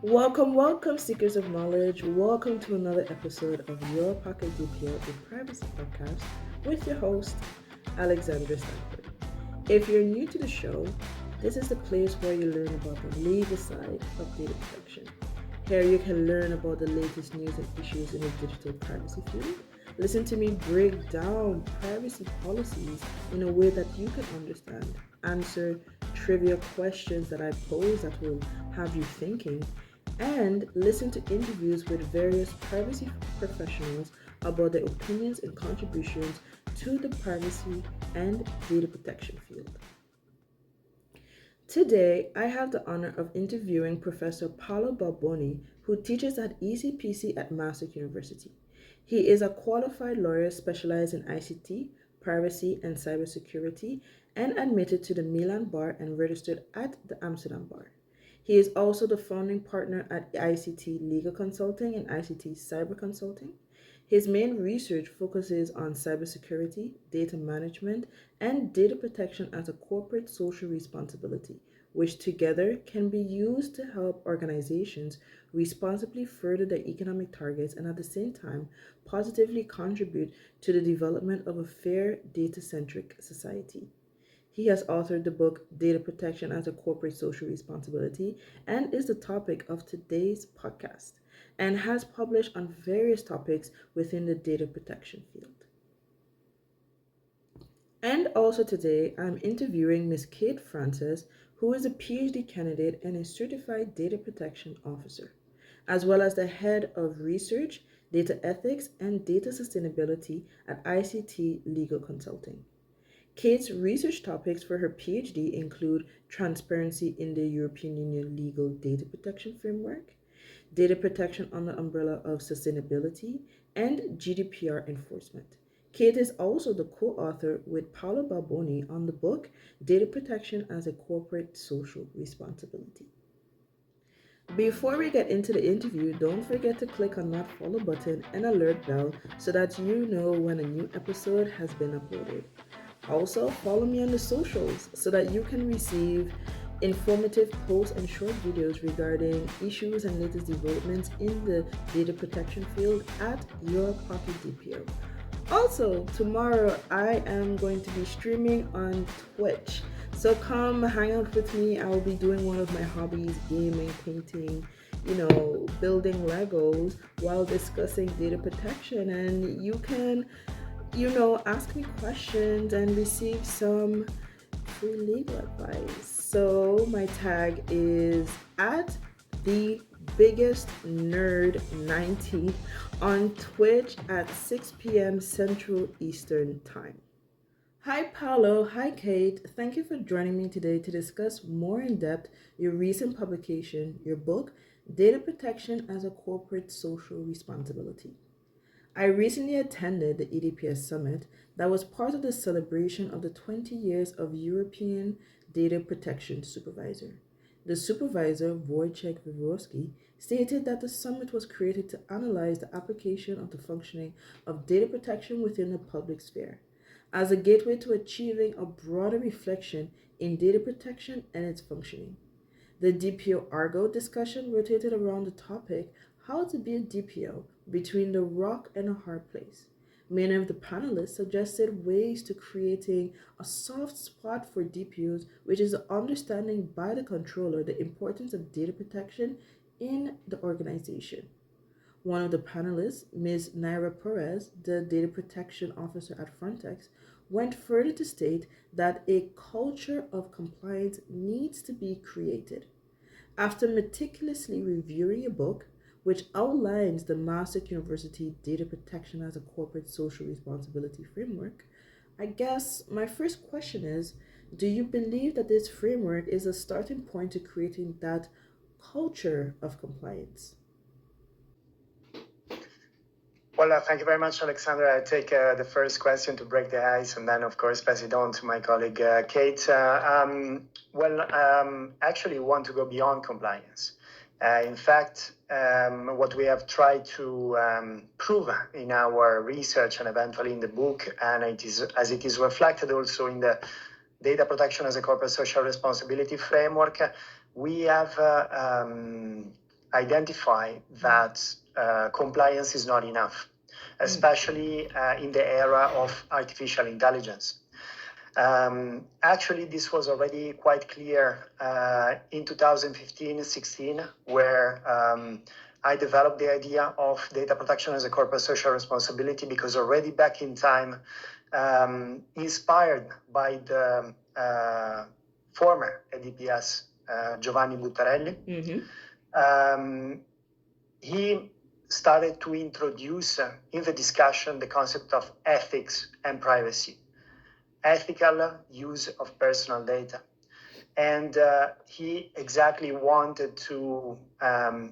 Welcome, welcome, seekers of knowledge. Welcome to another episode of Your Pocket DPO, a privacy podcast with your host, Alexandra Stanford. If you're new to the show, this is the place where you learn about the legal side of data protection. Here you can learn about the latest news and issues in the digital privacy field. Listen to me break down privacy policies in a way that you can understand, answer trivia questions that I pose that will have you thinking, and listen to interviews with various privacy professionals about their opinions and contributions to the privacy and data protection field. Today, I have the honor of interviewing Professor Paolo Balboni, who teaches at ECPC at Maastricht University. He is a qualified lawyer specialized in ICT, privacy, and cybersecurity, and admitted to the Milan Bar and registered at the Amsterdam Bar. He is also the founding partner at ICT Legal Consulting and ICT Cyber Consulting. His main research focuses on cybersecurity, data management, and data protection as a corporate social responsibility, which together can be used to help organizations responsibly further their economic targets and at the same time positively contribute to the development of a fair data centric society. He has authored the book Data Protection as a Corporate Social Responsibility and is the topic of today's podcast and has published on various topics within the data protection field. And also today, I'm interviewing Ms. Kate Francis, who is a PhD candidate and a certified data protection officer, as well as the head of research, data ethics, and data sustainability at ICT Legal Consulting. Kate's research topics for her PhD include transparency in the European Union legal data protection framework, data protection under the umbrella of sustainability, and GDPR enforcement. Kate is also the co-author with Paolo Balboni on the book Data Protection as a Corporate Social Responsibility. Before we get into the interview, don't forget to click on that follow button and alert bell so that you know when a new episode has been uploaded. Also, follow me on the socials so that you can receive informative posts and short videos regarding issues and latest developments in the data protection field at Your Pocket DPO. Also, tomorrow I am going to be streaming on Twitch. So come hang out with me. I will be doing one of my hobbies, gaming, painting, building Legos while discussing data protection. And you can ask me questions and receive some free legal advice. So my tag is at the biggest nerd 90 on Twitch at 6 p.m. Central Eastern Time. Hi Paolo, hi Kate. Thank you for joining me today to discuss more in depth your recent publication, your book, Data Protection as a Corporate Social Responsibility. I recently attended the EDPS summit that was part of the celebration of the 20 years of European Data Protection Supervisor. The supervisor, Wojciech Wyborski, stated that the summit was created to analyze the application of the functioning of data protection within the public sphere as a gateway to achieving a broader reflection in data protection and its functioning. The DPO Argo discussion rotated around the topic how to be a DPO between the rock and a hard place. Many of the panelists suggested ways to creating a soft spot for DPOs, which is the understanding by the controller the importance of data protection in the organization. One of the panelists, Ms. Naira Perez, the data protection officer at Frontex, went further to state that a culture of compliance needs to be created. After meticulously reviewing a book, which outlines the Maastricht University Data Protection as a Corporate Social Responsibility framework, I guess my first question is, do you believe that this framework is a starting point to creating that culture of compliance? Well, thank you very much, Alexandra. I take the first question to break the ice and then, of course, pass it on to my colleague, Kate. Actually, we want to go beyond compliance. In fact, what we have tried to prove in our research and eventually in the book, and as it is reflected also in the Data Protection as a Corporate Social Responsibility framework, we have identify that compliance is not enough, especially in the era of artificial intelligence. Actually, this was already quite clear in 2015-16, where I developed the idea of data protection as a corporate social responsibility, because already back in time, inspired by the former EDPS, Giovanni Buttarelli, he started to introduce in the discussion the concept of ethics and privacy, ethical use of personal data. And he exactly wanted to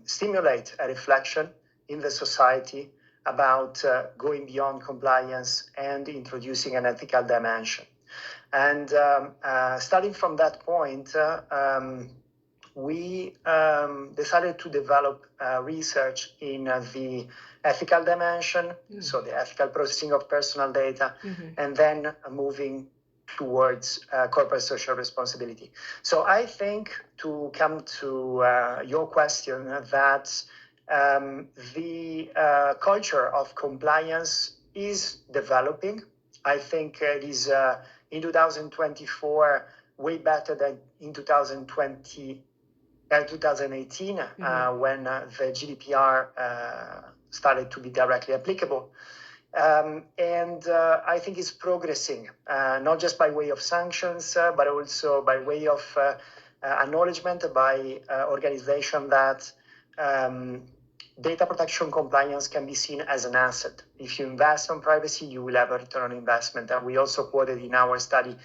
stimulate a reflection in the society about going beyond compliance and introducing an ethical dimension. And starting from that point, we decided to develop research in the ethical dimension, so the ethical processing of personal data, and then moving towards corporate social responsibility. So I think, to come to your question, that the culture of compliance is developing. I think it is in 2024 way better than in 2018, when the GDPR started to be directly applicable. And I think it's progressing, not just by way of sanctions, but also by way of acknowledgement by organizations that data protection compliance can be seen as an asset. If you invest on privacy, you will have a return on investment. And we also quoted in our study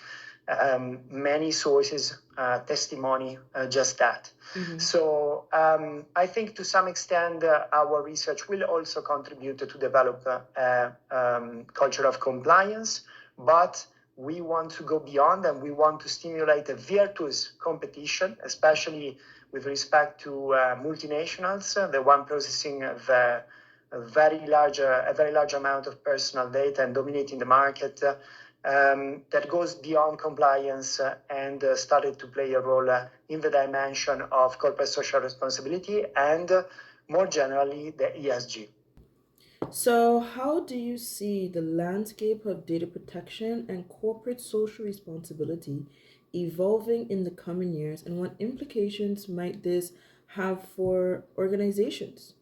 many sources, testimony, just that. So I think to some extent our research will also contribute to develop a culture of compliance, but we want to go beyond, and we want to stimulate a virtuous competition, especially with respect to multinationals, the one processing a very large amount of personal data and dominating the market, that goes beyond compliance and started to play a role in the dimension of corporate social responsibility and more generally the ESG. So, how do you see the landscape of data protection and corporate social responsibility evolving in the coming years, and what implications might this have for organizations?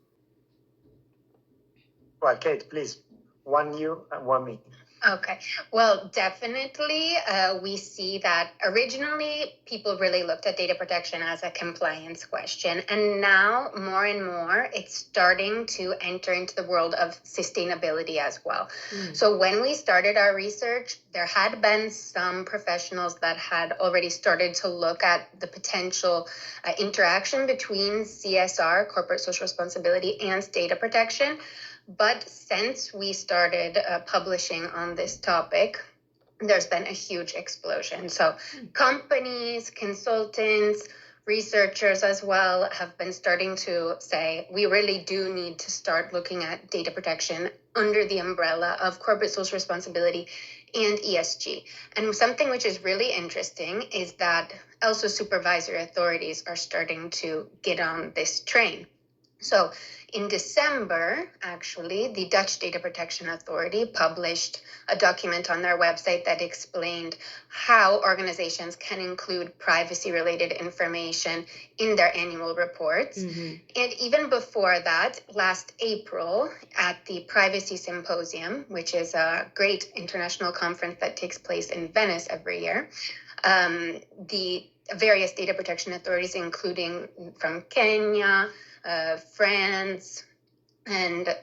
Well, Kate, please, one you and one me. Okay. Well, definitely, we see that originally people really looked at data protection as a compliance question. And now more and more, it's starting to enter into the world of sustainability as well. So when we started our research, there had been some professionals that had already started to look at the potential interaction between CSR, corporate social responsibility, and data protection. But since we started publishing on this topic, there's been a huge explosion. So companies, consultants, researchers as well have been starting to say, we really do need to start looking at data protection under the umbrella of corporate social responsibility and ESG. And something which is really interesting is that also supervisory authorities are starting to get on this train. So in December, actually, the Dutch Data Protection Authority published a document on their website that explained how organizations can include privacy-related information in their annual reports. And even before that, last April, at the Privacy Symposium, which is a great international conference that takes place in Venice every year, the various data protection authorities, including from Kenya, France, and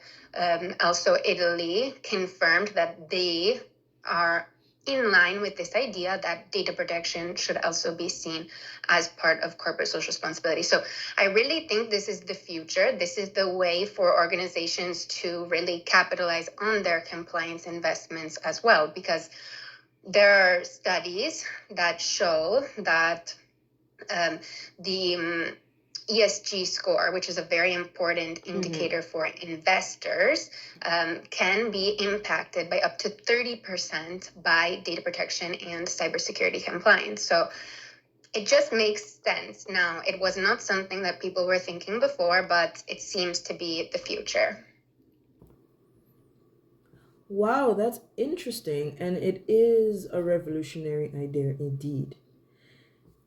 also Italy, confirmed that they are in line with this idea that data protection should also be seen as part of corporate social responsibility. So I really think this is the future. This is the way for organizations to really capitalize on their compliance investments as well, because there are studies that show that the ESG score, which is a very important indicator for investors, can be impacted by up to 30% by data protection and cybersecurity compliance. So it just makes sense now. It was not something that people were thinking before, but it seems to be the future. Wow, that's interesting, and it is a revolutionary idea indeed.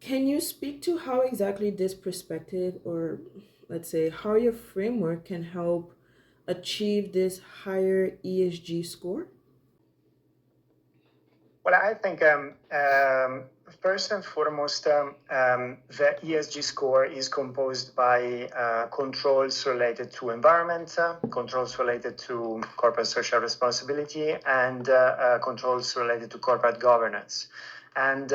Can you speak to how exactly this perspective, or let's say, how your framework can help achieve this higher ESG score? Well, I think first and foremost, the ESG score is composed by controls related to environment, controls related to corporate social responsibility, and controls related to corporate governance. And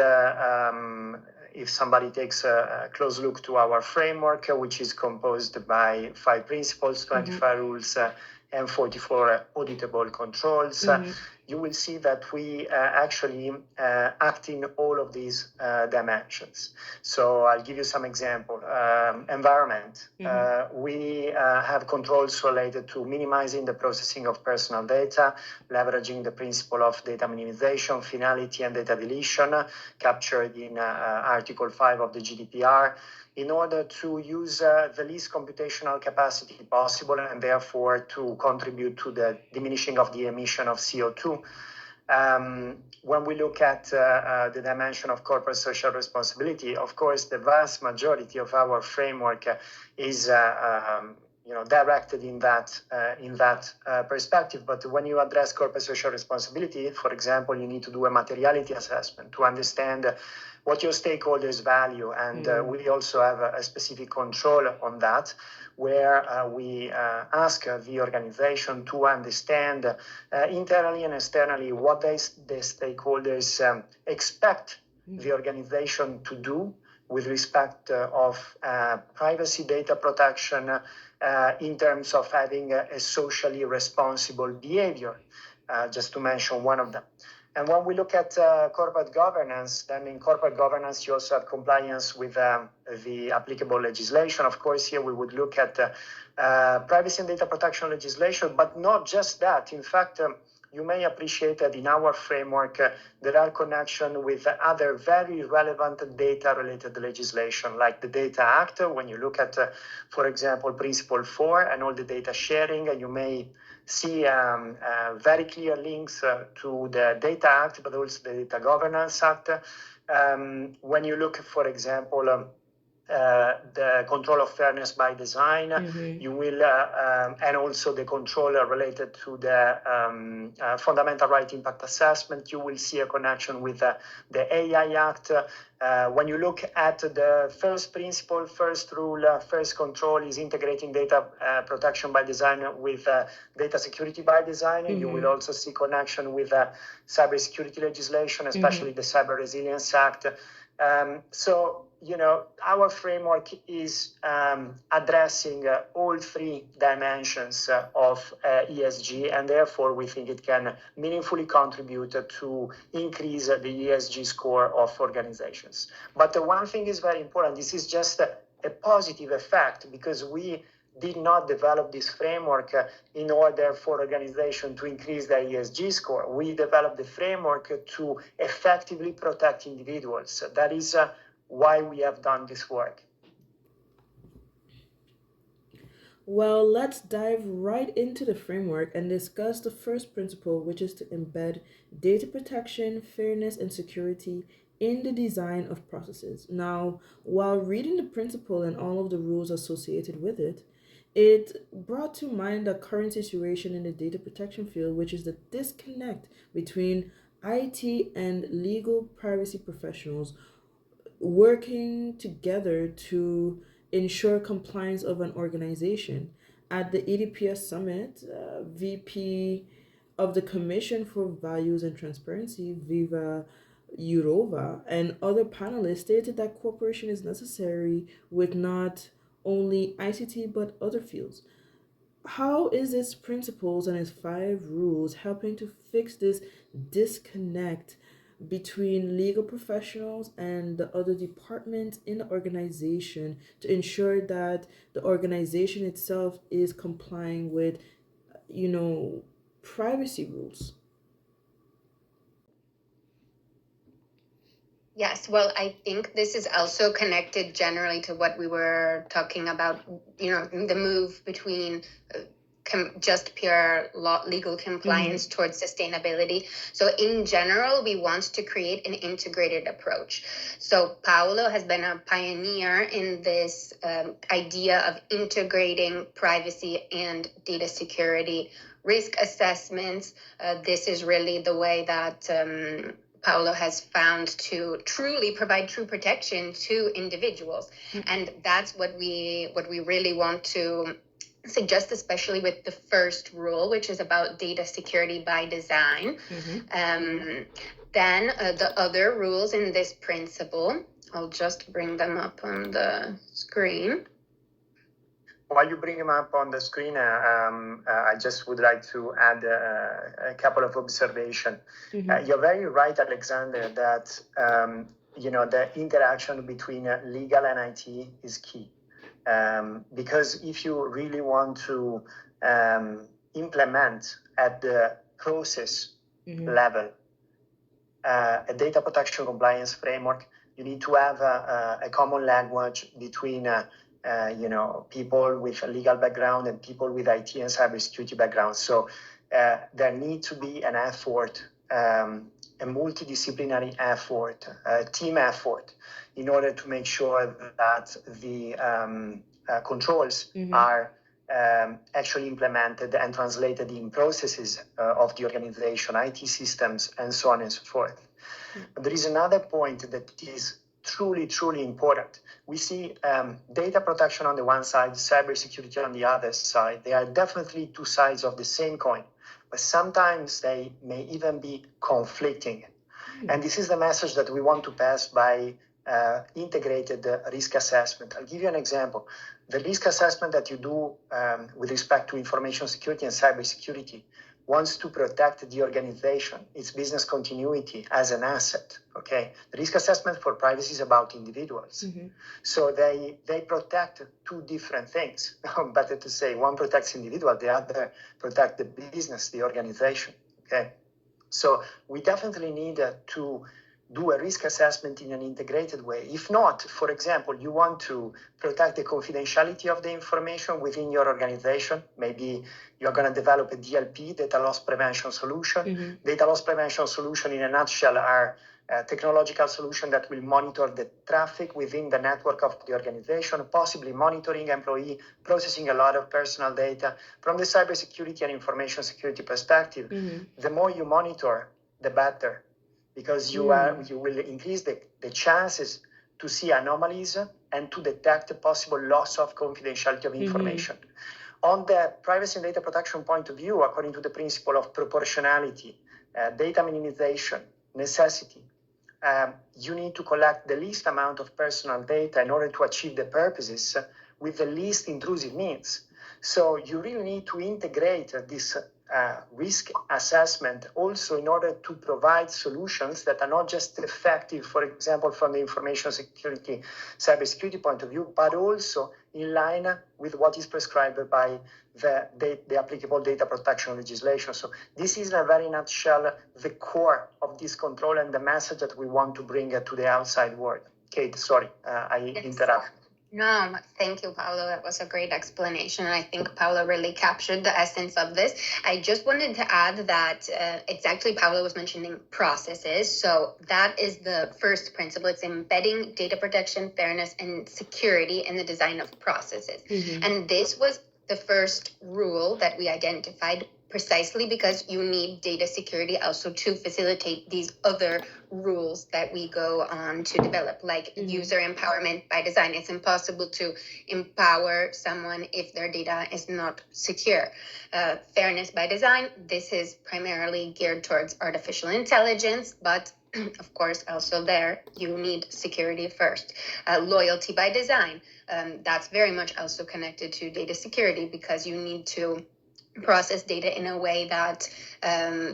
if somebody takes a close look to our framework, which is composed by 5 principles, 25 rules, and 44 auditable controls, you will see that we actually act in all of these dimensions. So I'll give you some example. Environment. We have controls related to minimizing the processing of personal data, leveraging the principle of data minimization, finality, and data deletion, captured in Article 5 of the GDPR, in order to use the least computational capacity possible and therefore to contribute to the diminishing of the emission of CO2. When we look at the dimension of corporate social responsibility, of course, the vast majority of our framework is directed in that perspective. But when you address corporate social responsibility, for example, you need to do a materiality assessment to understand what your stakeholders value, and we also have a specific control on that, where we ask the organization to understand internally and externally what the stakeholders expect the organization to do with respect of privacy, data protection, in terms of having a socially responsible behavior, just to mention one of them. And when we look at corporate governance, then in corporate governance, you also have compliance with the applicable legislation. Of course, here we would look at privacy and data protection legislation, but not just that. In fact, you may appreciate that in our framework, there are connections with other very relevant data-related legislation, like the Data Act. When you look at, for example, Principle 4 and all the data sharing, you may see very clear links to the Data Act, but also the Data Governance Act. When you look, for example, the control of fairness by design, you will, and also the control related to the fundamental right impact assessment, you will see a connection with the AI Act. When you look at the first principle, first rule, first control is integrating data protection by design with data security by design. You will also see connection with cybersecurity legislation, especially the Cyber Resilience Act. So, our framework is addressing all 3 dimensions of ESG, and therefore we think it can meaningfully contribute to increase the ESG score of organizations. But the one thing is very important. This is just a positive effect, because we did not develop this framework in order for organization to increase their ESG score. We developed the framework to effectively protect individuals. That is why we have done this work. Well, let's dive right into the framework and discuss the first principle, which is to embed data protection, fairness, and security in the design of processes. Now, while reading the principle and all of the rules associated with it, it brought to mind the current situation in the data protection field, which is the disconnect between IT and legal privacy professionals working together to ensure compliance of an organization. At the EDPS Summit, VP of the Commission for Values and Transparency, Viva Yurova, and other panelists stated that cooperation is necessary with not only ICT but other fields. How is its principles and its 5 rules helping to fix this disconnect between legal professionals and the other departments in the organization to ensure that the organization itself is complying with, you know, privacy rules? Yes, well, I think this is also connected generally to what we were talking about, the move between just pure legal compliance towards sustainability. So in general, we want to create an integrated approach. So Paolo has been a pioneer in this idea of integrating privacy and data security risk assessments. This is really the way that Paolo has found to truly provide true protection to individuals. And that's what we really want to suggest, especially with the first rule, which is about data security by design. Then the other rules in this principle, I'll just bring them up on the screen. While you bring them up on the screen, I just would like to add a couple of observations. You're very right, Alexander, that the interaction between legal and IT is key. Because if you really want to implement at the process level a data protection compliance framework, you need to have a common language between people with a legal background and people with IT and cybersecurity background. So there needs to be an effort, a multidisciplinary effort, a team effort, in order to make sure that the controls are actually implemented and translated in processes of the organization, IT systems, and so on and so forth. But there is another point that is truly, truly important. We see data protection on the one side, cybersecurity on the other side. They are definitely two sides of the same coin, but sometimes they may even be conflicting. And this is the message that we want to pass by integrated risk assessment. I'll give you an example. The risk assessment that you do with respect to information security and cybersecurity wants to protect the organization, its business continuity as an asset, okay? The risk assessment for privacy is about individuals. So they protect two different things. Better to say, one protects individual, the other protect the business, the organization, okay? So we definitely need to do a risk assessment in an integrated way. If not, for example, you want to protect the confidentiality of the information within your organization. Maybe you're going to develop a DLP, data loss prevention solution. Data loss prevention solution, in a nutshell, are technological solution that will monitor the traffic within the network of the organization, possibly monitoring employee, processing a lot of personal data. From the cybersecurity and information security perspective, the more you monitor, the better, because you will increase the chances to see anomalies and to detect a possible loss of confidentiality of information. On the privacy and data protection point of view, according to the principle of proportionality, data minimization, necessity, you need to collect the least amount of personal data in order to achieve the purposes with the least intrusive means. So you really need to integrate this risk assessment also in order to provide solutions that are not just effective, for example, from the information security, cybersecurity point of view, but also in line with what is prescribed by the applicable data protection legislation. So this is, in a very nutshell, the core of this control and the message that we want to bring to the outside world. Kate, sorry, I interrupt. No, thank you, Paolo. That was a great explanation. I think Paolo really captured the essence of this. I just wanted to add that it's actually, Paolo was mentioning processes. So that is the first principle. It's embedding data protection, fairness, and security in the design of processes. And this was the first rule that we identified precisely because you need data security also to facilitate these other rules that we go on to develop, like user empowerment by design. It's impossible to empower someone if their data is not secure. Fairness by design, this is primarily geared towards artificial intelligence, but of course, also there, you need security first. Loyalty by design, that's very much also connected to data security because you need to process data in a way that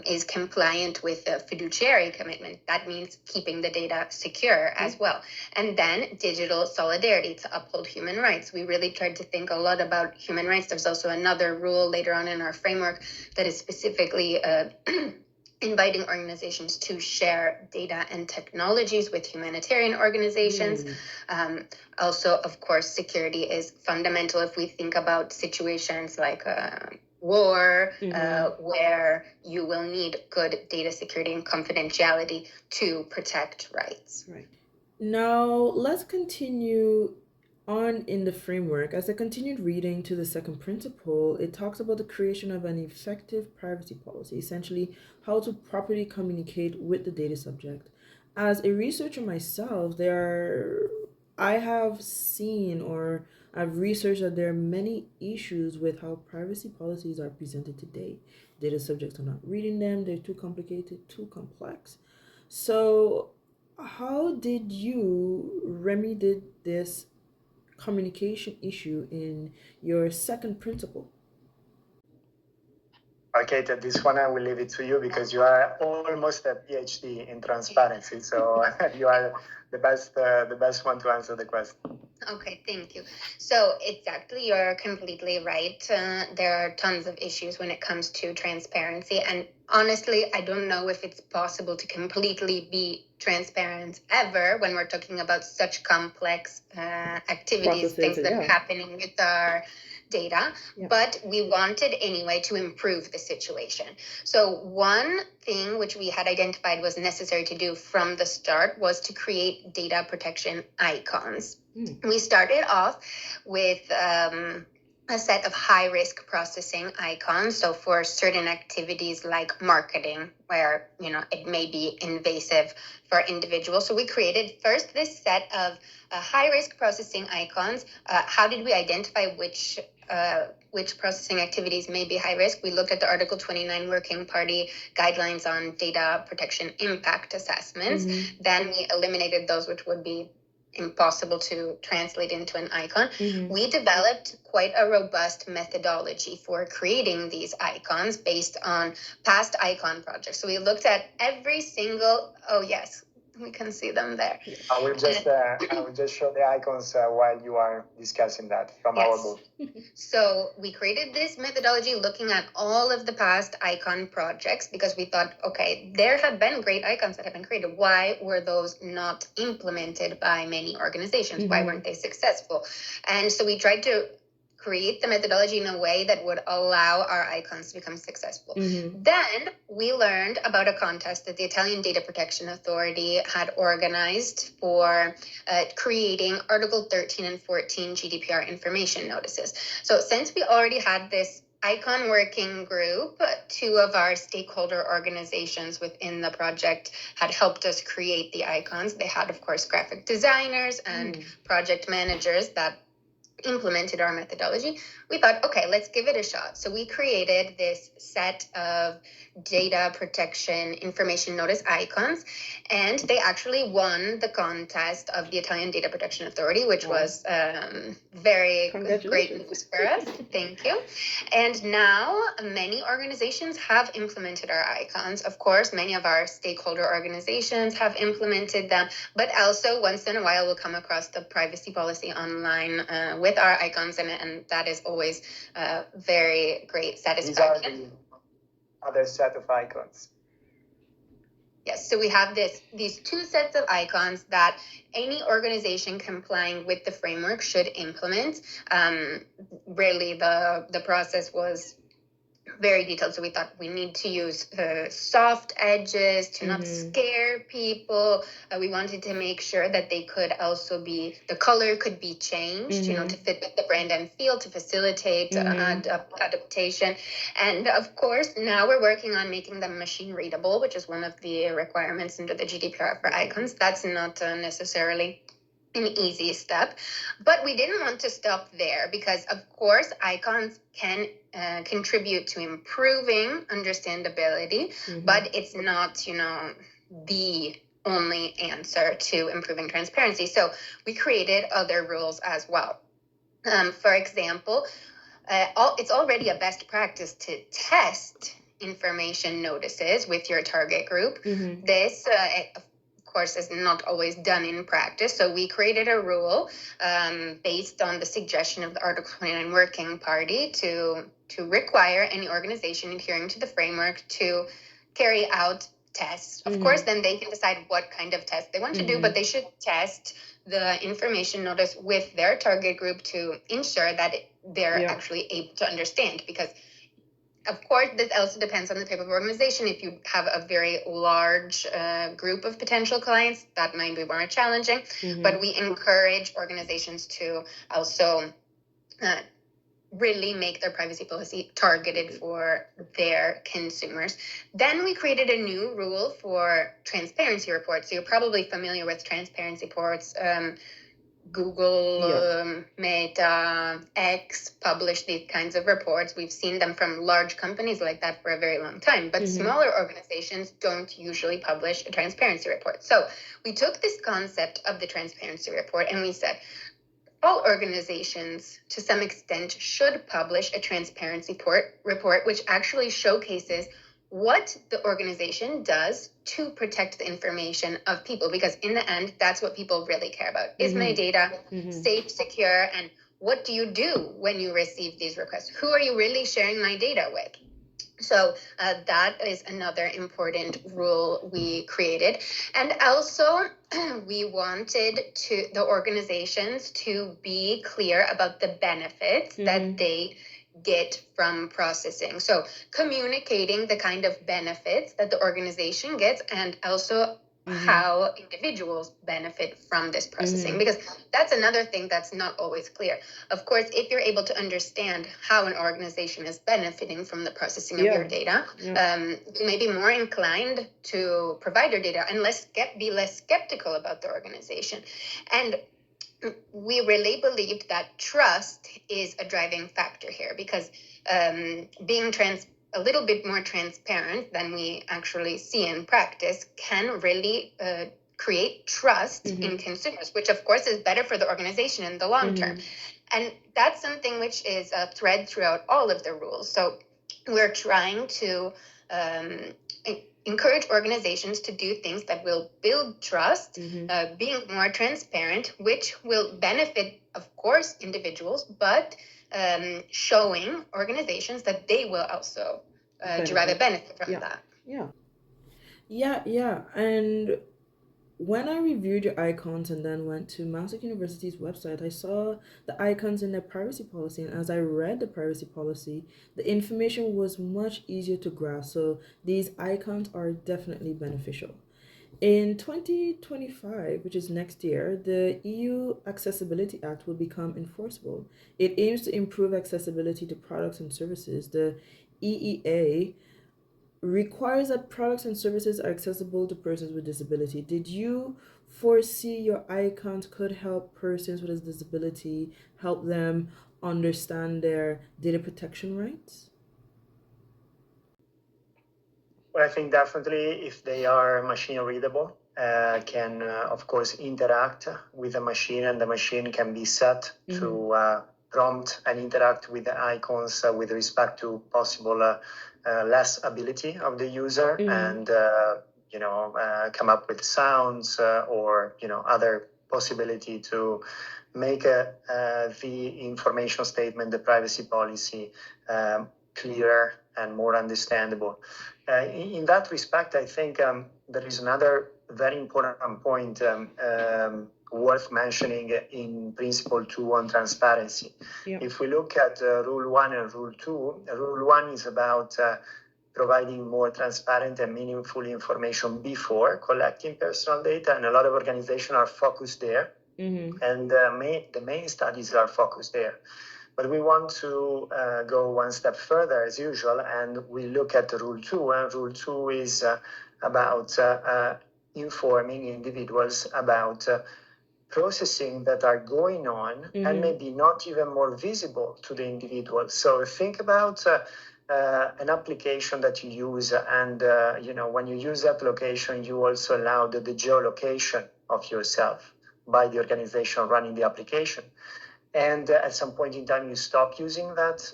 is compliant with the fiduciary commitment. That means keeping the data secure as well. And then digital solidarity to uphold human rights. We really tried to think a lot about human rights. There's also another rule later on in our framework that is specifically inviting organizations to share data and technologies with humanitarian organizations. Also, of course, security is fundamental if we think about situations like war, where you will need good data security and confidentiality to protect rights. Right. Now, let's continue on in the framework. As I continued reading to the second principle, it talks about the creation of an effective privacy policy, essentially how to properly communicate with the data subject. As a researcher myself, I have seen or I've researched that there are many issues with how privacy policies are presented today. Data subjects are not reading them, they're too complicated, too complex. So, how did you remedy this communication issue in your second principle? Okay, Ted, this one I will leave it to you because you are almost a PhD in transparency, so you are the best one to answer the question. Okay, thank you. So exactly, you're completely right. There are tons of issues when it comes to transparency, and honestly, I don't know if it's possible to completely be transparent ever when we're talking about such complex activities, things that are happening with our data, but we wanted anyway to improve the situation. So one thing which we had identified was necessary to do from the start was to create data protection icons. We started off with a set of high-risk processing icons. So for certain activities like marketing, where it may be invasive for individuals. So we created first this set of high-risk processing icons. How did we identify which processing activities may be high risk? We looked at the Article 29 Working Party guidelines on data protection impact assessments. Then we eliminated those which would be impossible to translate into an icon. We developed quite a robust methodology for creating these icons based on past icon projects. So we looked at every single, we can see them there. I will just show the icons while you are discussing that from our book. So we created this methodology looking at all of the past icon projects because we thought, okay, there have been great icons that have been created. Why were those not implemented by many organizations? Why weren't they successful? And so we tried to create the methodology in a way that would allow our icons to become successful. Then we learned about a contest that the Italian Data Protection Authority had organized for creating Article 13 and 14 GDPR information notices. So since we already had this icon working group, two of our stakeholder organizations within the project had helped us create the icons. They had, of course, graphic designers and project managers that implemented our methodology. We thought, okay, let's give it a shot. So we created this set of data protection information notice icons, and they actually won the contest of the Italian Data Protection Authority, which was very great news for us. Thank you. And now many organizations have implemented our icons. Of course, many of our stakeholder organizations have implemented them, but also once in a while we'll come across the privacy policy online with our icons, and that is always very great satisfaction. These are the other set of icons. Yes, so we have these two sets of icons that any organization complying with the framework should implement. Really, the process was very detailed, so we thought we need to use soft edges to not scare people. We wanted to make sure that they could also be, the color could be changed, to fit with the brand and feel, to facilitate adaptation. And of course, now we're working on making them machine readable, which is one of the requirements under the GDPR for icons. That's not necessarily an easy step, but we didn't want to stop there because, of course, icons can contribute to improving understandability, but it's not, the only answer to improving transparency. So we created other rules as well. For example, it's already a best practice to test information notices with your target group. This, course, is not always done in practice. So we created a rule based on the suggestion of the Article 29 Working Party to require any organization adhering to the framework to carry out tests. Of course, then they can decide what kind of test they want to do, but they should test the information notice with their target group to ensure that they're actually able to understand. Because, of course, this also depends on the type of organization. If you have a very large group of potential clients, that might be more challenging. But we encourage organizations to also really make their privacy policy targeted for their consumers. Then we created a new rule for transparency reports. So you're probably familiar with transparency reports. Google, Meta, X publish these kinds of reports. We've seen them from large companies like that for a very long time, but smaller organizations don't usually publish a transparency report. So we took this concept of the transparency report and we said, all organizations, to some extent, should publish a transparency report, which actually showcases what the organization does to protect the information of people. Because in the end, that's what people really care about. Is my data safe, secure, and what do you do when you receive these requests? Who are you really sharing my data with? So that is another important rule we created. And also, we wanted the organizations to be clear about the benefits that they get from processing. So communicating the kind of benefits that the organization gets, and also how individuals benefit from this processing, because that's another thing that's not always clear. Of course, if you're able to understand how an organization is benefiting from the processing of your data, you may be more inclined to provide your data and be less skeptical about the organization. And we really believed that trust is a driving factor here, because being a little bit more transparent than we actually see in practice can really create trust in consumers, which of course is better for the organization in the long term. And that's something which is a thread throughout all of the rules. So we're trying to encourage organizations to do things that will build trust, being more transparent, which will benefit, of course, individuals, but showing organizations that they will also derive a benefit from that. And when I reviewed your icons and then went to Maastricht University's website, I saw the icons in their privacy policy. And as I read the privacy policy, the information was much easier to grasp. So these icons are definitely beneficial. In 2025, which is next year, the EU Accessibility Act will become enforceable. It aims to improve accessibility to products and services. The EEA requires that products and services are accessible to persons with disability. Did you foresee your icons could help persons with a disability, help them understand their data protection rights? Well, I think definitely if they are machine readable, can of course interact with the machine, and the machine can be set to prompt and interact with the icons with respect to possible less ability of the user, and come up with sounds or other possibility to make the information statement, the privacy policy, clearer and more understandable. In that respect, I think there is another very important point worth mentioning in Principle 2 on transparency. If we look at Rule 1 and Rule 2, Rule 1 is about providing more transparent and meaningful information before collecting personal data, and a lot of organizations are focused there, and the main studies are focused there. But we want to go one step further, as usual, and we look at Rule 2. And Rule 2 is about informing individuals about processing that are going on and maybe not even more visible to the individual. So think about an application that you use, and when you use that application, you also allow the geolocation of yourself by the organization running the application. And at some point in time, you stop using that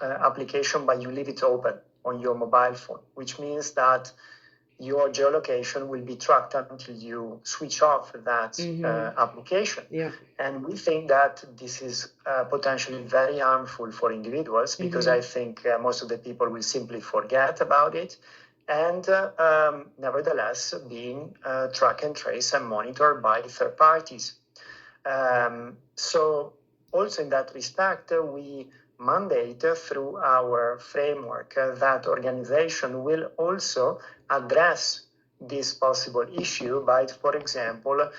application, but you leave it open on your mobile phone, which means that your geolocation will be tracked until you switch off that application. And we think that this is potentially very harmful for individuals, because I think most of the people will simply forget about it. and nevertheless being track and trace and monitored by third parties. So also in that respect, we mandate through our framework that organization will also address this possible issue by, for example,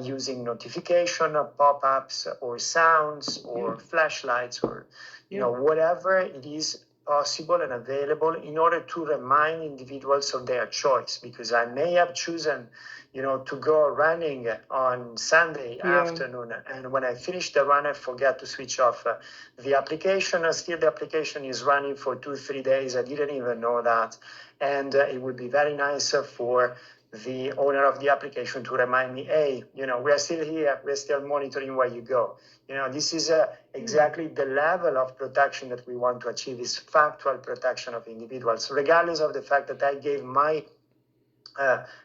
using notification pop-ups or sounds or flashlights or whatever it is possible and available in order to remind individuals of their choice, because I may have chosen to go running on Sunday afternoon, and when I finish the run I forget to switch off the application, and still the application is running for 2-3 days. I didn't even know that, and it would be very nice for the owner of the application to remind me, hey, we are still here, we're still monitoring where you go. This is exactly the level of protection that we want to achieve, is factual protection of individuals, regardless of the fact that I gave my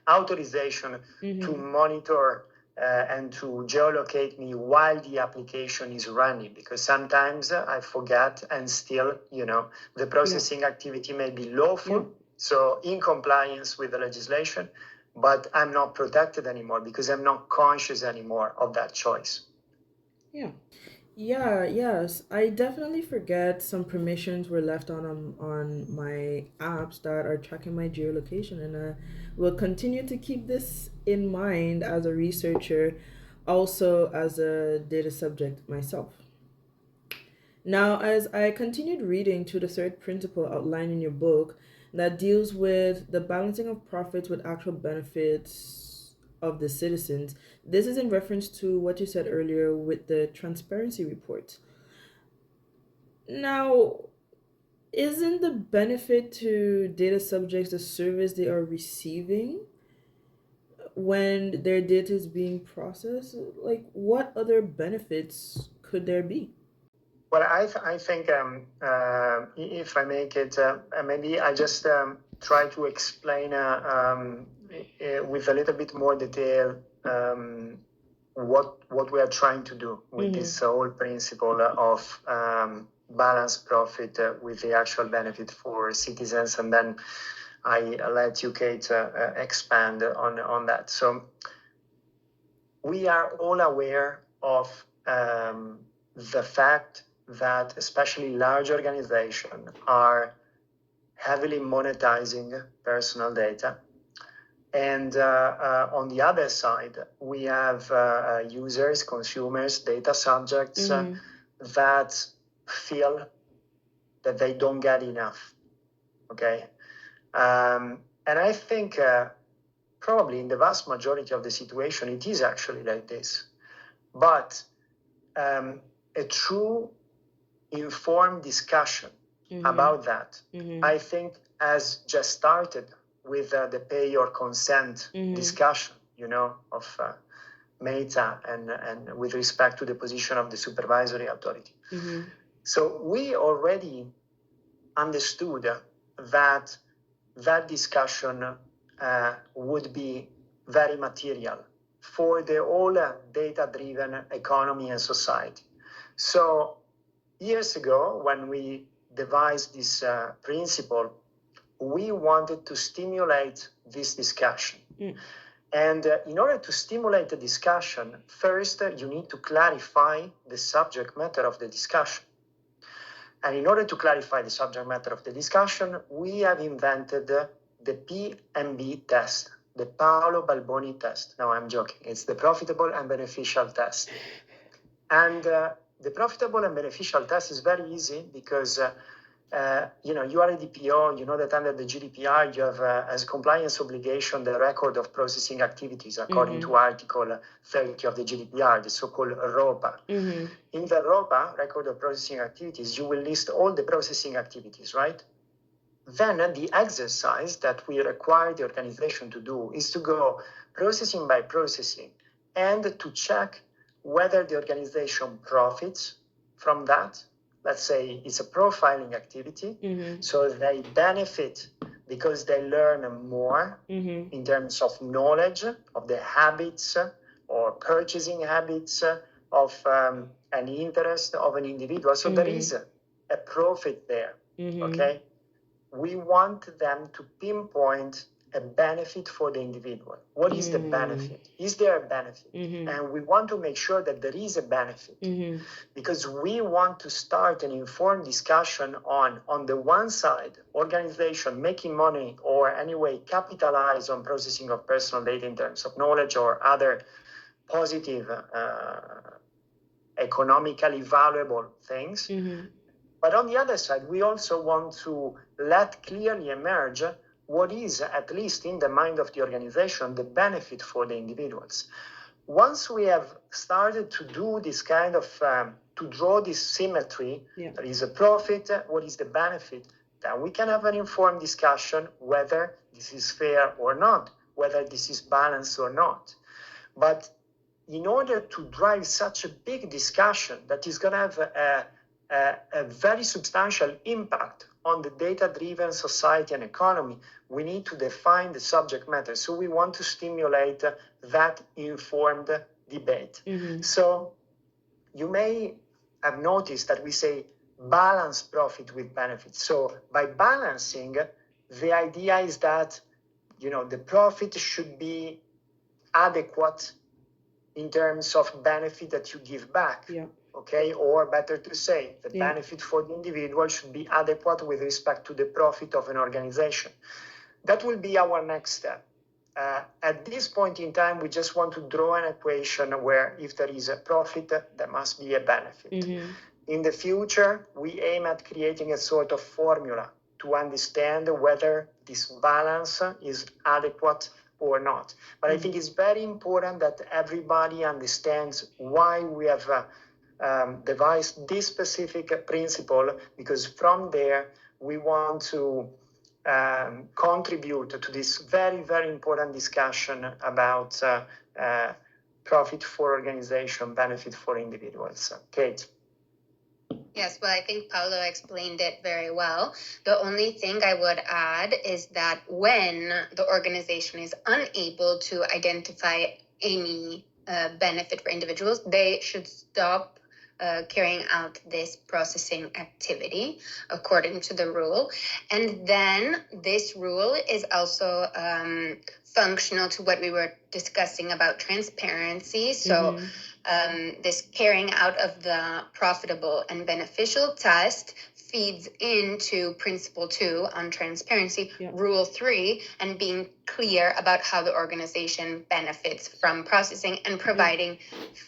authorization to monitor and to geolocate me while the application is running, because sometimes I forget and still, the processing activity may be lawful, so in compliance with the legislation, but I'm not protected anymore because I'm not conscious anymore of that choice. Yes. I definitely forget some permissions were left on my apps that are tracking my geolocation, and I will continue to keep this in mind as a researcher, also as a data subject myself. Now, as I continued reading to the third principle outlined in your book that deals with the balancing of profits with actual benefits of the citizens, this is in reference to what you said earlier with the transparency report. Now, isn't the benefit to data subjects the service they are receiving when their data is being processed? Like, what other benefits could there be? Well, I think if I make it, maybe I just try to explain with a little bit more detail what we are trying to do with this whole principle of balanced profit with the actual benefit for citizens, and then I let you, Kate, expand on that. So we are all aware of the fact that especially large organizations are heavily monetizing personal data. And on the other side, we have users, consumers, data subjects that feel that they don't get enough. Okay. And I think probably in the vast majority of the situation, it is actually like this. But a true informed discussion about that, I think, has just started with the pay or consent discussion, of Meta and with respect to the position of the supervisory authority. So we already understood that that discussion would be very material for the whole data-driven economy and society. So years ago, when we devised this principle, we wanted to stimulate this discussion. And in order to stimulate the discussion, first you need to clarify the subject matter of the discussion. And in order to clarify the subject matter of the discussion, we have invented the PMB test, the Paolo Balboni test. No, I'm joking. It's the profitable and beneficial test. And the profitable and beneficial test is very easy because you are a DPO, you know that under the GDPR, you have as a compliance obligation the record of processing activities according to Article 30 of the GDPR, the so-called ROPA. In the ROPA, record of processing activities, you will list all the processing activities, right? Then the exercise that we require the organization to do is to go processing by processing and to check whether the organization profits from that. Let's say it's a profiling activity, so they benefit because they learn more in terms of knowledge of the habits or purchasing habits of an interest of an individual. So there is a profit there, okay? we want them to pinpoint a benefit for the individual. What is the benefit? Is there a benefit? And we want to make sure that there is a benefit, because we want to start an informed discussion on the one side, organization making money or anyway capitalize on processing of personal data in terms of knowledge or other positive, economically valuable things. But on the other side, we also want to let clearly emerge what is, at least in the mind of the organization, the benefit for the individuals. Once we have started to do this kind of, to draw this symmetry, there is a profit, what is the benefit, then we can have an informed discussion whether this is fair or not, whether this is balanced or not. But in order to drive such a big discussion that is going to have a very substantial impact on the data-driven society and economy, we need to define the subject matter. So we want to stimulate that informed debate. So you may have noticed that we say balance profit with benefits. So by balancing, the idea is that, the profit should be adequate in terms of benefit that you give back. Okay, or better to say, the benefit for the individual should be adequate with respect to the profit of an organization. That will be our next step. At this point in time, we just want to draw an equation where if there is a profit, there must be a benefit. In the future, we aim at creating a sort of formula to understand whether this balance is adequate or not. But I think it's very important that everybody understands why we have devised this specific principle, because from there we want to contribute to this very, very important discussion about profit for organization, benefit for individuals. Kate. Yes, well, I think Paolo explained it very well. The only thing I would add is that when the organization is unable to identify any benefit for individuals, they should stop carrying out this processing activity according to the rule. And then this rule is also functional to what we were discussing about transparency. So this carrying out of the profitable and beneficial test feeds into principle 2 on transparency, rule 3, and being clear about how the organization benefits from processing and providing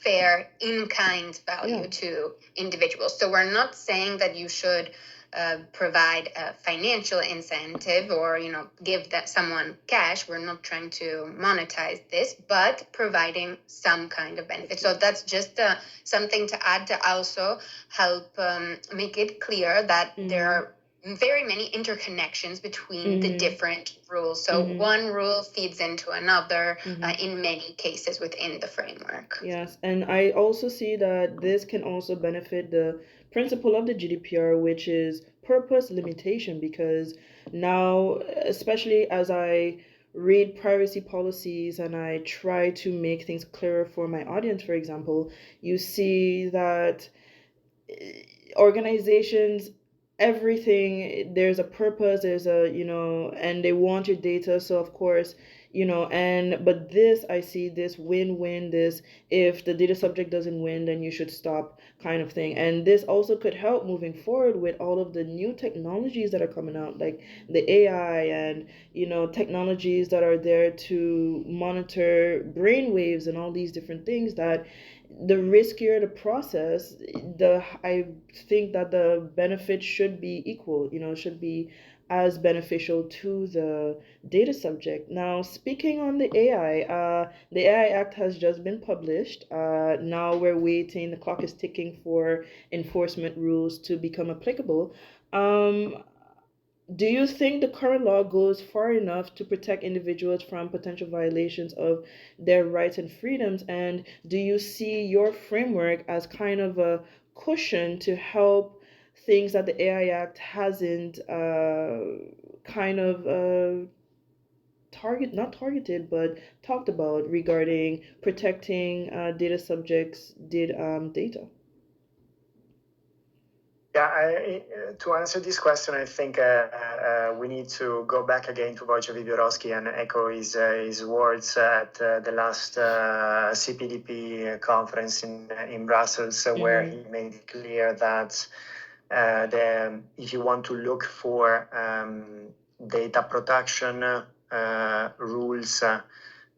fair in-kind value to individuals. So we're not saying that you should provide a financial incentive or give that someone cash. We're not trying to monetize this, but providing some kind of benefit. So that's just something to add to also help make it clear that there are very many interconnections between the different rules. So one rule feeds into another in many cases within the framework. Yes, and I also see that this can also benefit the principle of the GDPR, which is purpose limitation, because now, especially as I read privacy policies and I try to make things clearer for my audience, for example, you see that organizations, everything, there's a purpose, there's a, and they want your data. So of course, but this, I see this win-win, this, if the data subject doesn't win, then you should stop kind of thing. And this also could help moving forward with all of the new technologies that are coming out, like the AI and, technologies that are there to monitor brain waves and all these different things, that the riskier the process, I think that the benefit should be equal, should be as beneficial to the data subject. Now, speaking on the AI Act has just been published. Now we're waiting, the clock is ticking for enforcement rules to become applicable. Do you think the current law goes far enough to protect individuals from potential violations of their rights and freedoms? And do you see your framework as kind of a cushion to help things that the AI Act hasn't not targeted, but talked about regarding protecting data subjects' data? Yeah, to answer this question, I think we need to go back again to Wojciech Wiewiórowski and echo his words at the last CPDP conference in Brussels, where he made it clear that if you want to look for data protection rules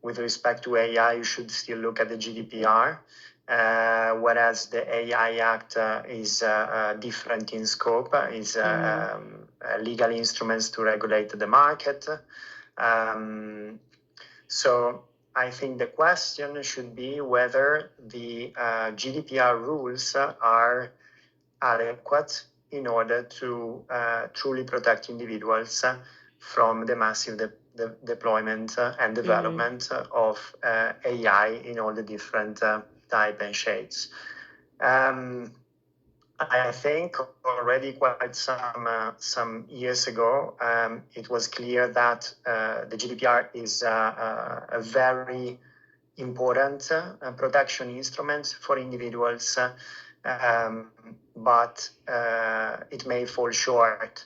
with respect to AI, you should still look at the GDPR. Whereas the AI Act is different in scope, is legal instruments to regulate the market. So I think the question should be whether the GDPR rules are adequate in order to truly protect individuals from the massive deployment and development of AI in all the different type and shades. I think already quite some years ago, it was clear that the GDPR is a very important protection instrument for individuals, but it may fall short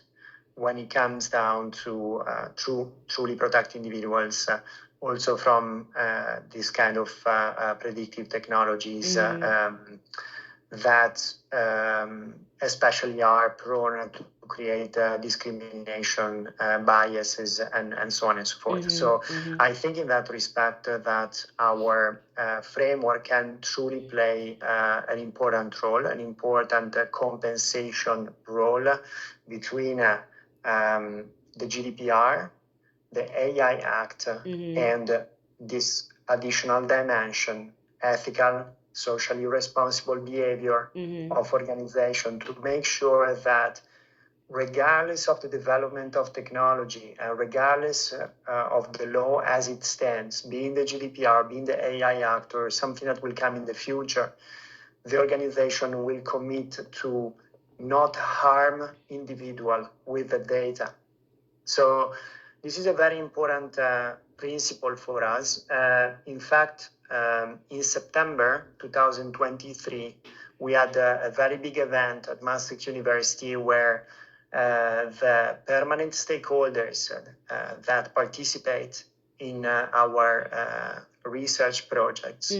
when it comes down to truly protect individuals, also from this kind of predictive technologies that especially are prone to create discrimination, biases, and so on and so forth. So I think in that respect that our framework can truly play an important role, an important compensation role between the GDPR, the AI Act, and this additional dimension, ethical, socially responsible behavior of organization, to make sure that regardless of the development of technology and regardless of the law as it stands, being the GDPR, being the AI Act, or something that will come in the future, the organization will commit to not harm individual with the data. So this is a very important principle for us. In fact, in September 2023, we had a very big event at Maastricht University where the permanent stakeholders that participate in our research projects,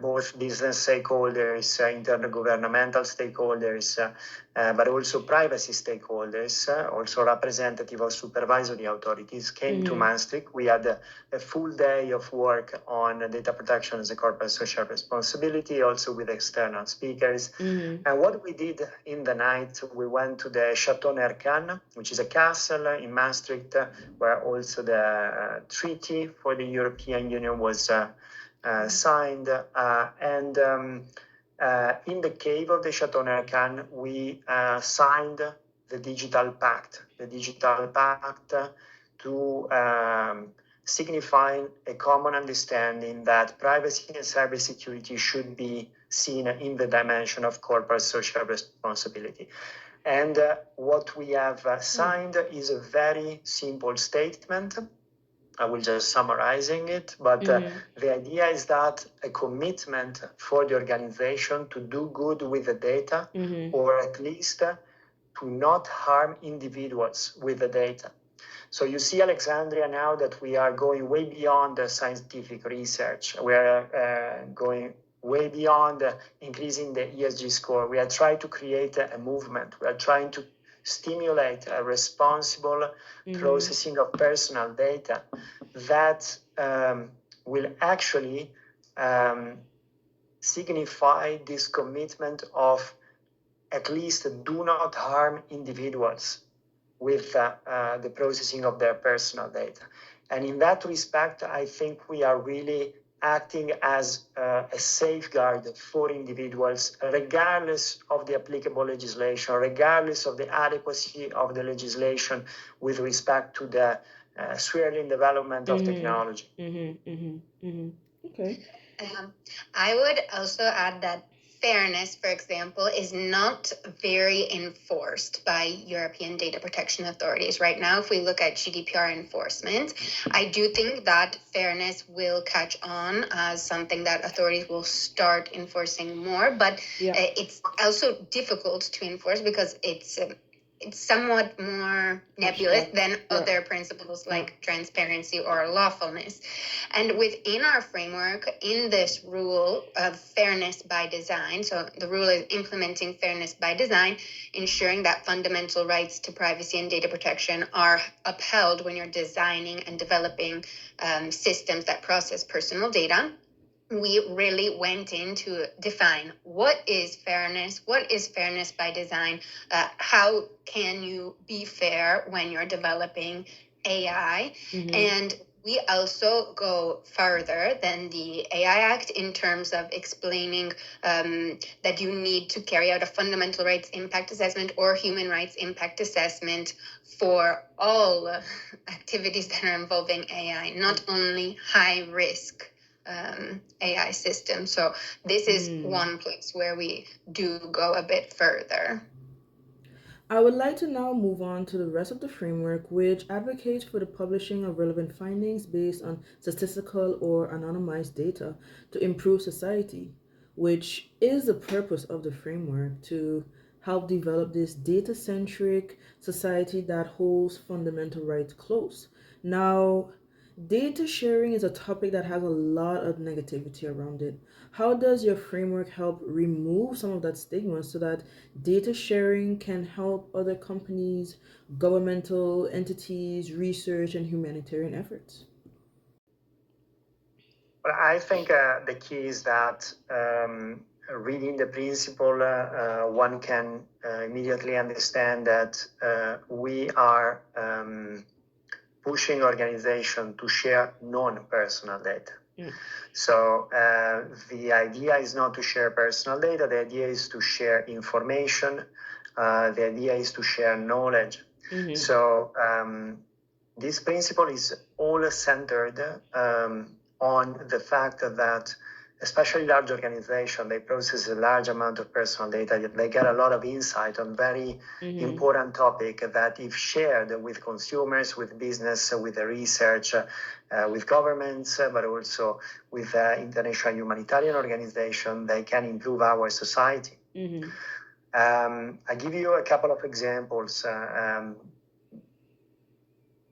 both business stakeholders, intergovernmental stakeholders, but also privacy stakeholders, also representative of supervisory authorities, came to Maastricht. We had a full day of work on data protection as a corporate social responsibility, also with external speakers. And what we did in the night, we went to the Chateau Nercan, which is a castle in Maastricht, where also the treaty for the European Union was signed. And in the cave of the Chateau Nercan, we signed the Digital Pact to signify a common understanding that privacy and cybersecurity should be seen in the dimension of corporate social responsibility. And what we have signed is a very simple statement. I will just summarizing it, but the idea is that a commitment for the organization to do good with the data, or at least to not harm individuals with the data. So you see, Alexandria, now that we are going way beyond the scientific research, we are going way beyond increasing the ESG score. We are trying to create a movement. We are trying to stimulate a responsible processing of personal data that will actually signify this commitment of at least do not harm individuals with the processing of their personal data. And in that respect, I think we are really acting as a safeguard for individuals, regardless of the applicable legislation, regardless of the adequacy of the legislation with respect to the swirling development of technology. Okay. I would also add that fairness, for example, is not very enforced by European data protection authorities right now. If we look at GDPR enforcement, I do think that fairness will catch on as something that authorities will start enforcing more, but it's also difficult to enforce because it's somewhat more nebulous than other principles like transparency or lawfulness. And within our framework, in this rule of fairness by design, so the rule is implementing fairness by design, ensuring that fundamental rights to privacy and data protection are upheld when you're designing and developing systems that process personal data. We really went in to define what is fairness by design, how can you be fair when you're developing AI, and we also go further than the AI Act in terms of explaining that you need to carry out a fundamental rights impact assessment or human rights impact assessment for all activities that are involving AI, not only high risk AI system. So this is one place where we do go a bit further. I would like to now move on to the rest of the framework, which advocates for the publishing of relevant findings based on statistical or anonymized data to improve society, which is the purpose of the framework to help develop this data centric society that holds fundamental rights close. Now, data sharing is a topic that has a lot of negativity around it. How does your framework help remove some of that stigma so that data sharing can help other companies, governmental entities, research, and humanitarian efforts? Well, I think the key is that reading the principle, one can immediately understand that we are pushing organizations to share non-personal data. So the idea is not to share personal data. The idea is to share information. The idea is to share knowledge. So this principle is all centered on the fact that especially large organizations, they process a large amount of personal data. They get a lot of insight on very important topic that if shared with consumers, with business, with the research, with governments, but also with international humanitarian organizations, they can improve our society. I give you a couple of examples.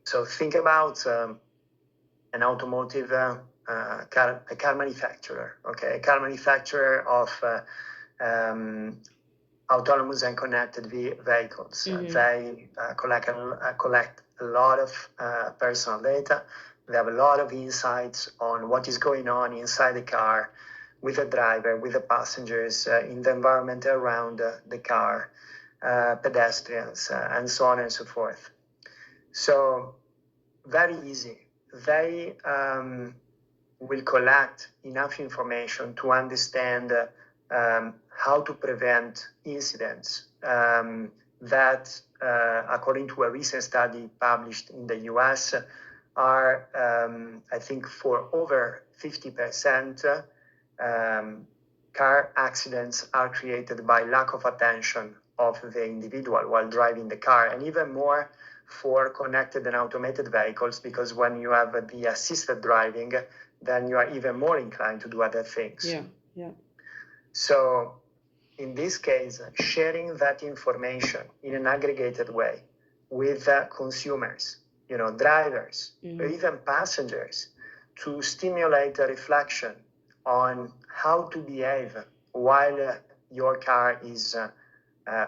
So think about an automotive a car manufacturer, okay, a car manufacturer of autonomous and connected vehicles. They collect a lot of personal data. They have a lot of insights on what is going on inside the car, with the driver, with the passengers, in the environment around the car, pedestrians, and so on and so forth. So very easy. They will collect enough information to understand how to prevent incidents that, according to a recent study published in the US, are, I think, for over 50%, car accidents are created by lack of attention of the individual while driving the car, and even more for connected and automated vehicles, because when you have the assisted driving, then you are even more inclined to do other things. So in this case, sharing that information in an aggregated way with consumers, drivers, or even passengers, to stimulate a reflection on how to behave while your car is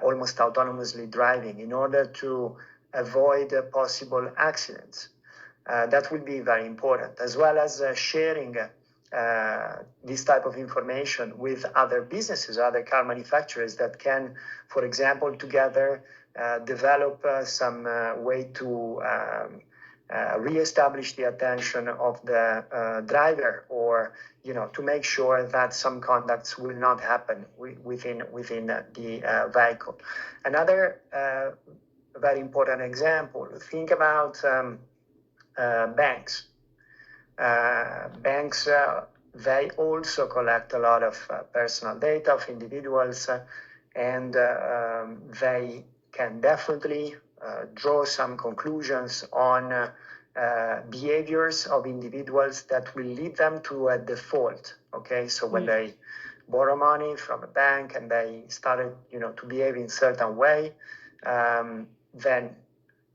almost autonomously driving in order to avoid possible accidents. That will be very important, as well as sharing this type of information with other businesses, other car manufacturers that can, for example, together develop some way to reestablish the attention of the driver, or to make sure that some conducts will not happen within the vehicle. Another very important example, think about banks. Banks they also collect a lot of personal data of individuals, and they can definitely draw some conclusions on behaviors of individuals that will lead them to a default. Okay, so when they borrow money from a bank and they started, to behave in a certain way, then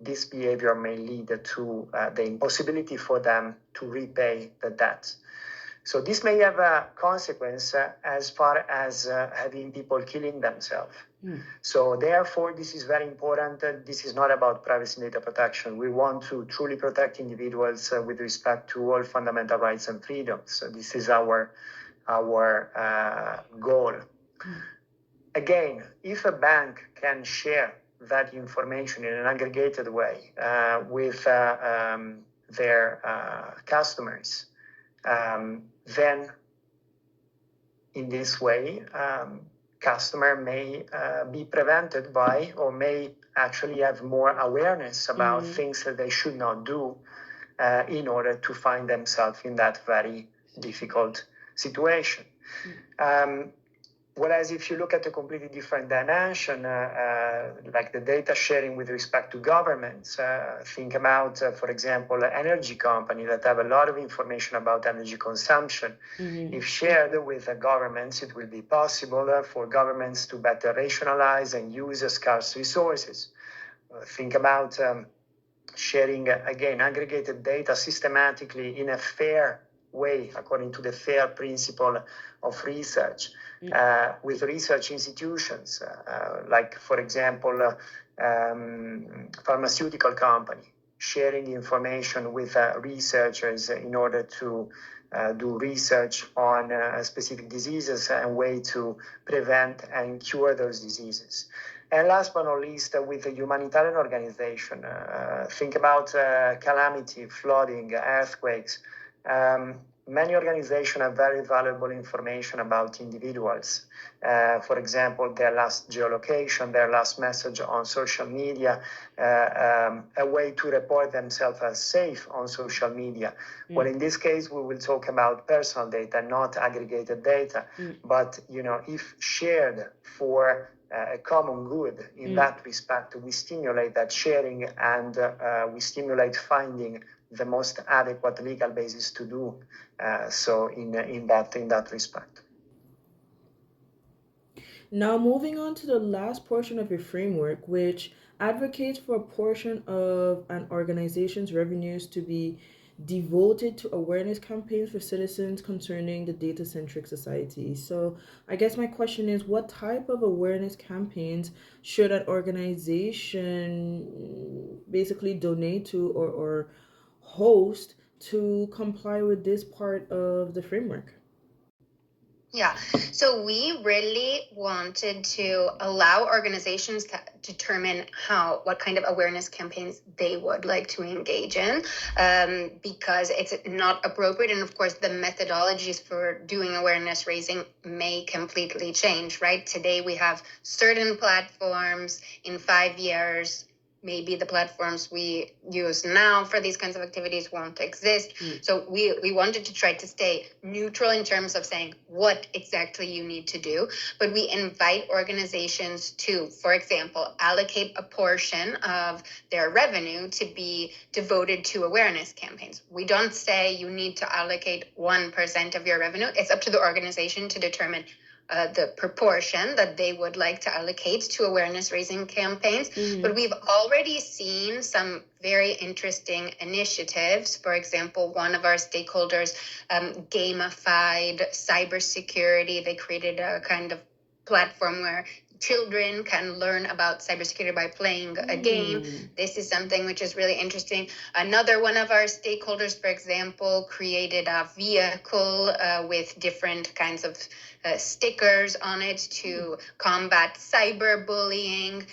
this behavior may lead to the impossibility for them to repay the debt. So this may have a consequence as far as having people killing themselves. So therefore, this is very important. This is not about privacy and data protection. We want to truly protect individuals with respect to all fundamental rights and freedoms. So this is our goal. Again, if a bank can share that information in an aggregated way with their customers, then in this way, customer may be prevented by, or may actually have more awareness about things that they should not do in order to find themselves in that very difficult situation. Whereas if you look at a completely different dimension, like the data sharing with respect to governments, think about, for example, energy companies that have a lot of information about energy consumption. If shared with the governments, it will be possible for governments to better rationalize and use scarce resources. Think about sharing, again, aggregated data systematically in a fair way, according to the FAIR principle of research, with research institutions, like, for example, pharmaceutical company, sharing information with researchers in order to do research on specific diseases and way to prevent and cure those diseases. And last but not least, with the humanitarian organization, think about calamity, flooding, earthquakes. Many organizations have very valuable information about individuals. For example, their last geolocation, their last message on social media, a way to report themselves as safe on social media. Well, in this case, we will talk about personal data, not aggregated data. But, if shared for a common good in that respect, we stimulate that sharing, and we stimulate finding the most adequate legal basis to do so in that respect. Now, moving on to the last portion of your framework, which advocates for a portion of an organization's revenues to be devoted to awareness campaigns for citizens concerning the data centric society. So, I guess my question is, what type of awareness campaigns should an organization basically donate to or host to comply with this part of the framework? Yeah, so we really wanted to allow organizations to determine what kind of awareness campaigns they would like to engage in, because it's not appropriate. And of course, the methodologies for doing awareness raising may completely change, right? Today, we have certain platforms. In 5 years, maybe the platforms we use now for these kinds of activities won't exist. So we wanted to try to stay neutral in terms of saying what exactly you need to do. But we invite organizations to, for example, allocate a portion of their revenue to be devoted to awareness campaigns. We don't say you need to allocate 1% of your revenue. It's up to the organization to determine the proportion that they would like to allocate to awareness raising campaigns. But we've already seen some very interesting initiatives. For example, one of our stakeholders gamified cybersecurity. They created a kind of platform where children can learn about cybersecurity by playing a game. This is something which is really interesting. Another one of our stakeholders, for example, created a vehicle with different kinds of stickers on it to combat cyberbullying.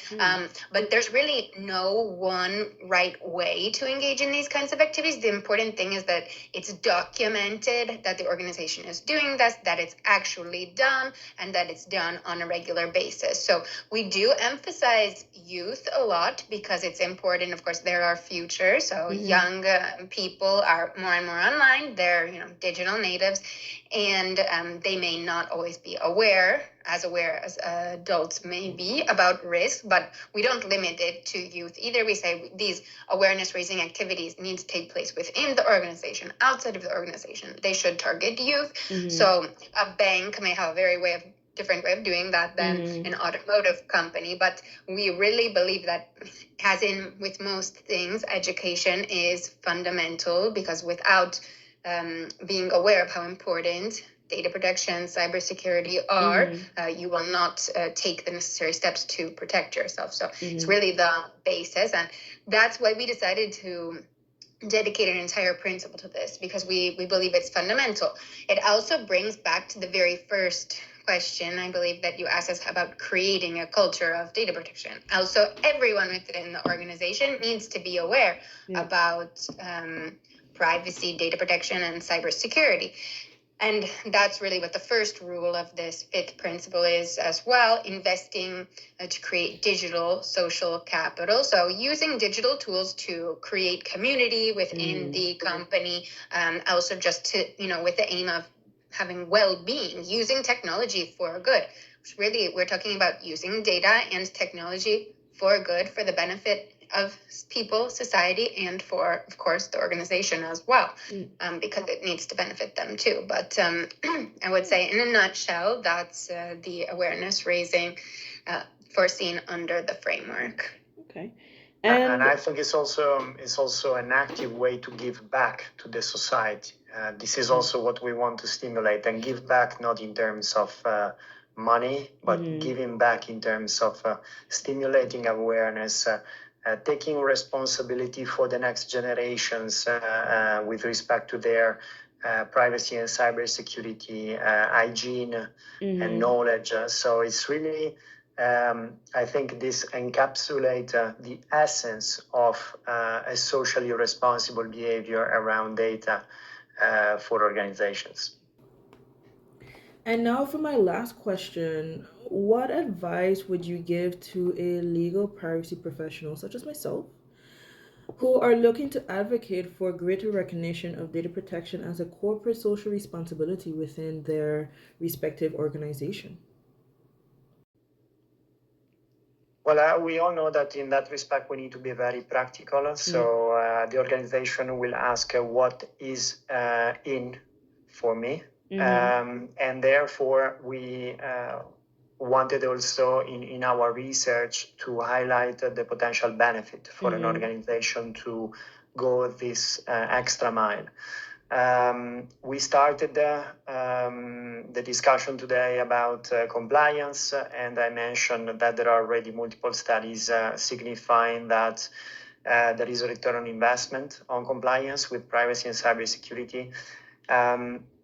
But there's really no one right way to engage in these kinds of activities. The important thing is that it's documented that the organization is doing this, that it's actually done, and that it's done on a regular basis. So we do emphasize youth a lot because it's important. Of course, they're our future. So young people are more and more online. They're digital natives, and they may not always be aware as adults may be about risk, but we don't limit it to youth either. We say these awareness raising activities need to take place within the organization, outside of the organization. They should target youth. So a bank may have a different way of doing that than an automotive company, but we really believe that, as in with most things, education is fundamental, because without being aware of how important data protection, cybersecurity are, you will not take the necessary steps to protect yourself. So it's really the basis, and that's why we decided to dedicate an entire principle to this, because we believe it's fundamental. It also brings back to the very first question, I believe, that you asked us about creating a culture of data protection. Also, everyone within the organization needs to be aware about privacy, data protection, and cybersecurity. And that's really what the first rule of this fifth principle is as well: investing to create digital social capital. So using digital tools to create community within the company, also just to, with the aim of having well-being, using technology for good. Really, we're talking about using data and technology for good, for the benefit of people, society, and for, of course, the organization as well, because it needs to benefit them too. But I would say, in a nutshell, that's the awareness raising foreseen under the framework. Okay. And I think it's also an active way to give back to the society. This is also what we want to stimulate, and give back not in terms of money, but giving back in terms of stimulating awareness, taking responsibility for the next generations with respect to their privacy and cybersecurity, hygiene and knowledge. So it's really, I think this encapsulates the essence of a socially responsible behavior around data for organizations. And now for my last question, what advice would you give to a legal privacy professional such as myself who are looking to advocate for greater recognition of data protection as a corporate social responsibility within their respective organization? Well, we all know that in that respect, we need to be very practical. So the organization will ask what is in for me. And therefore, we wanted also in our research to highlight the potential benefit for an organization to go this extra mile. We started the discussion today about compliance, and I mentioned that there are already multiple studies signifying that there is a return on investment on compliance with privacy and cybersecurity.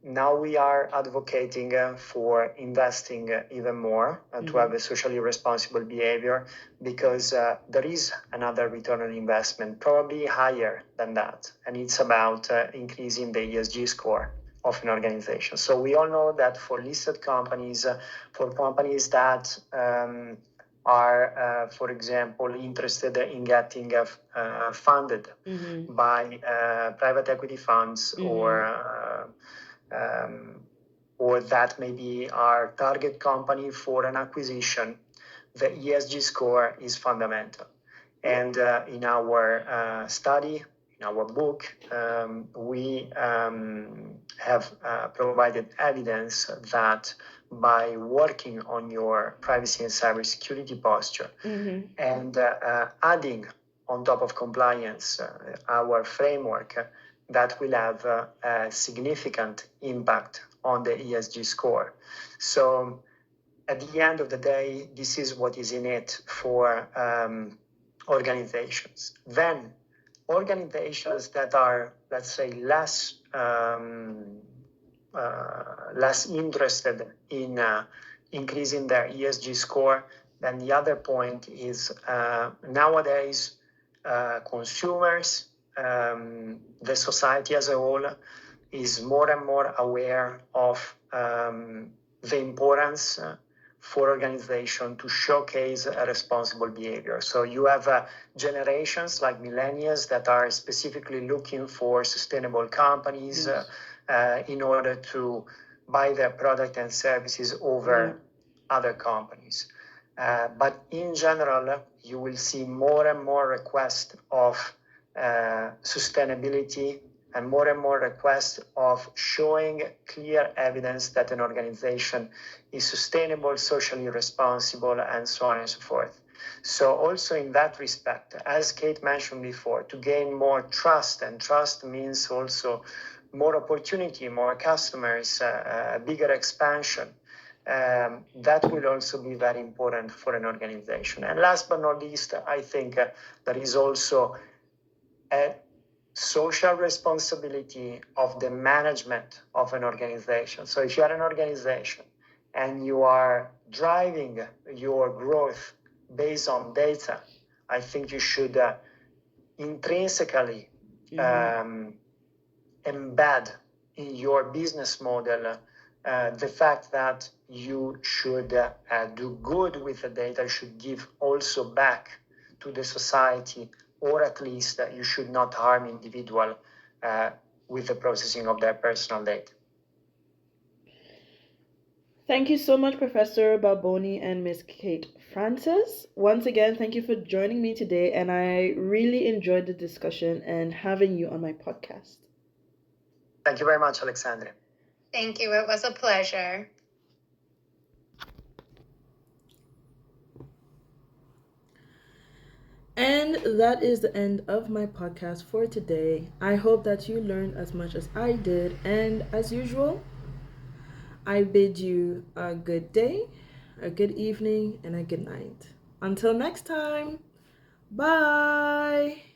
Now we are advocating for investing even more to have a socially responsible behavior, because there is another return on investment, probably higher than that, and it's about increasing the ESG score of an organization. So we all know that for listed companies, for companies that are, for example, interested in getting funded by private equity funds, or that maybe our target company for an acquisition, the ESG score is fundamental. And in our study, in our book, we have provided evidence that by working on your privacy and cybersecurity posture and adding on top of compliance our framework, that will have a significant impact on the ESG score. So at the end of the day, this is what is in it for organizations. Then organizations that are, let's say, less interested in increasing their ESG score, then the other point is nowadays consumers, the society as a whole, is more and more aware of the importance for organization to showcase a responsible behavior. So you have generations like millennials that are specifically looking for sustainable companies in order to buy their product and services over other companies. But in general, you will see more and more requests of sustainability and more requests of showing clear evidence that an organization is sustainable, socially responsible, and so on and so forth. So also in that respect, as Kate mentioned before, to gain more trust, and trust means also more opportunity, more customers, a bigger expansion. That will also be very important for an organization. And last but not least, I think there is also a social responsibility of the management of an organization. So if you are an organization and you are driving your growth based on data, I think you should intrinsically embed in your business model the fact that you should do good with the data, should give also back to the society, or at least you should not harm individual with the processing of their personal data. Thank you so much, Professor Balboni and Miss Kate Francis. Once again, thank you for joining me today, and I really enjoyed the discussion and having you on my podcast. Thank you very much, Alexandria. Thank you. It was a pleasure. And that is the end of my podcast for today. I hope that you learned as much as I did. And as usual, I bid you a good day, a good evening, and a good night. Until next time, bye.